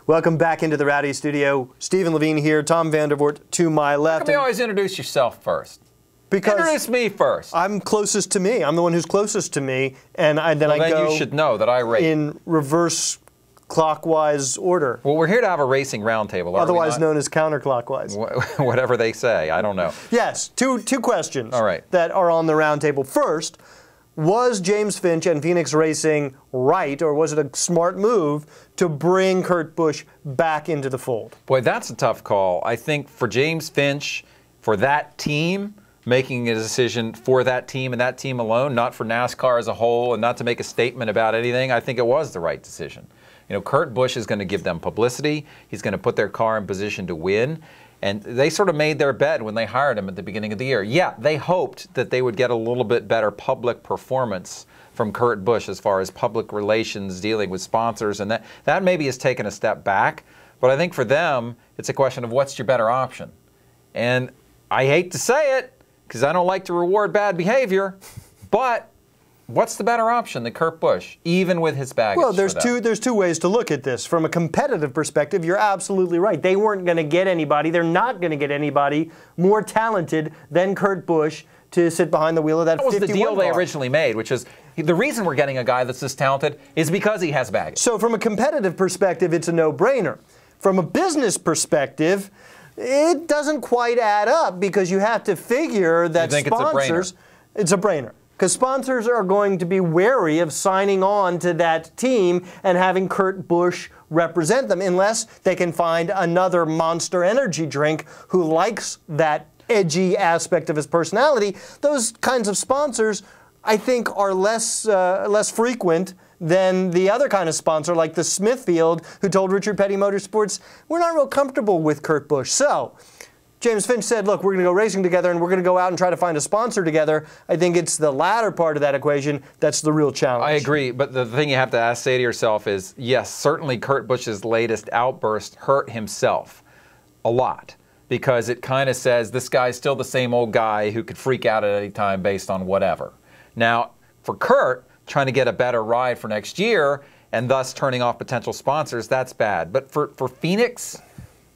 Welcome back into the Rowdy Studio. Stephen Levine here, Tom Vandervoort to my left. How come you always introduce yourself first? Because introduce me first. I'm closest to me. I'm the one who's closest to me, and then I go. You should know that I rate in reverse clockwise order. Well, we're here to have a racing roundtable, otherwise known as counterclockwise. Whatever they say, I don't know. Yes, two questions. All right. That are on the roundtable. First, was James Finch and Phoenix Racing right, or was it a smart move to bring Kurt Busch back into the fold? Boy, that's a tough call. I think for James Finch, for that team, making a decision for that team and that team alone, not for NASCAR as a whole, and not to make a statement about anything, I think it was the right decision. You know, Kurt Busch is going to give them publicity. He's going to put their car in position to win. And they sort of made their bed when they hired him at the beginning of the year. Yeah, they hoped that they would get a little bit better public performance from Kurt Busch as far as public relations, dealing with sponsors, and that maybe has taken a step back. But I think for them, it's a question of what's your better option. And I hate to say it, because I don't like to reward bad behavior, but what's the better option than Kurt Busch, even with his baggage? Well, there's two ways to look at this. From a competitive perspective, you're absolutely right. They weren't going to get anybody. They're not going to get anybody more talented than Kurt Busch to sit behind the wheel of that 51 car. That was the deal they originally made, which is the reason we're getting a guy that's this talented is because he has baggage. So from a competitive perspective, it's a no-brainer. From a business perspective, it doesn't quite add up because you have to figure that sponsors... It's a brainer. Because sponsors are going to be wary of signing on to that team and having Kurt Busch represent them unless they can find another Monster Energy drink who likes that edgy aspect of his personality. Those kinds of sponsors, I think, are less frequent than the other kind of sponsor, like the Smithfield, who told Richard Petty Motorsports, we're not real comfortable with Kurt Busch. So James Finch said, look, we're going to go racing together and we're going to go out and try to find a sponsor together. I think it's the latter part of that equation that's the real challenge. I agree, but the thing you have to say to yourself is, yes, certainly Kurt Busch's latest outburst hurt himself a lot because it kind of says this guy's still the same old guy who could freak out at any time based on whatever. Now, for Kurt, trying to get a better ride for next year and thus turning off potential sponsors, that's bad. But for Phoenix,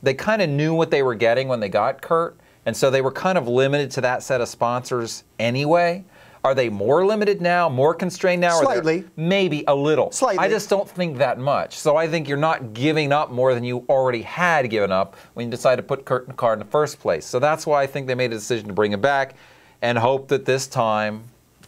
they kind of knew what they were getting when they got Kurt, and so they were kind of limited to that set of sponsors anyway. Are they more limited now, more constrained now? Slightly. Maybe a little. Slightly. I just don't think that much. So I think you're not giving up more than you already had given up when you decided to put Kurt in the car in the first place. So that's why I think they made a decision to bring him back and hope that this time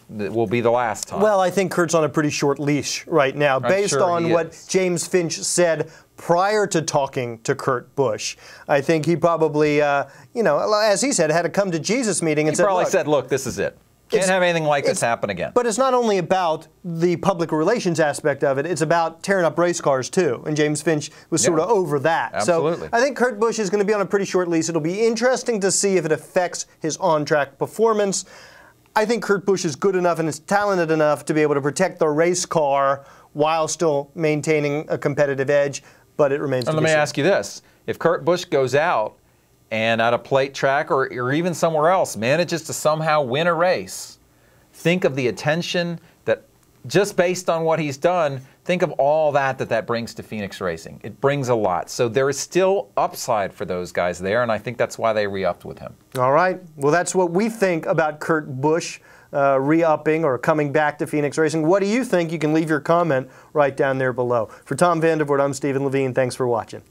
will be the last time. Well, I think Kurt's on a pretty short leash right now, based on what James Finch said prior to talking to Kurt Busch. I think he probably, you know, as he said, had a come to Jesus meeting and he probably said, look, this is it. Can't have anything like this happen again. But it's not only about the public relations aspect of it, it's about tearing up race cars too. And James Finch was sort of over that. Absolutely. So I think Kurt Busch is going to be on a pretty short leash. It'll be interesting to see if it affects his on-track performance. I think Kurt Busch is good enough and is talented enough to be able to protect the race car while still maintaining a competitive edge, but it remains to be seen. Let me ask you this. If Kurt Busch goes out and at a plate track or even somewhere else manages to somehow win a race, think of the attention that, just based on what he's done, think of all that brings to Phoenix Racing. It brings a lot. So there is still upside for those guys there, and I think that's why they re-upped with him. All right. Well, that's what we think about Kurt Busch re-upping or coming back to Phoenix Racing. What do you think? You can leave your comment right down there below. For Tom Vandervoort, I'm Stephen Levine. Thanks for watching.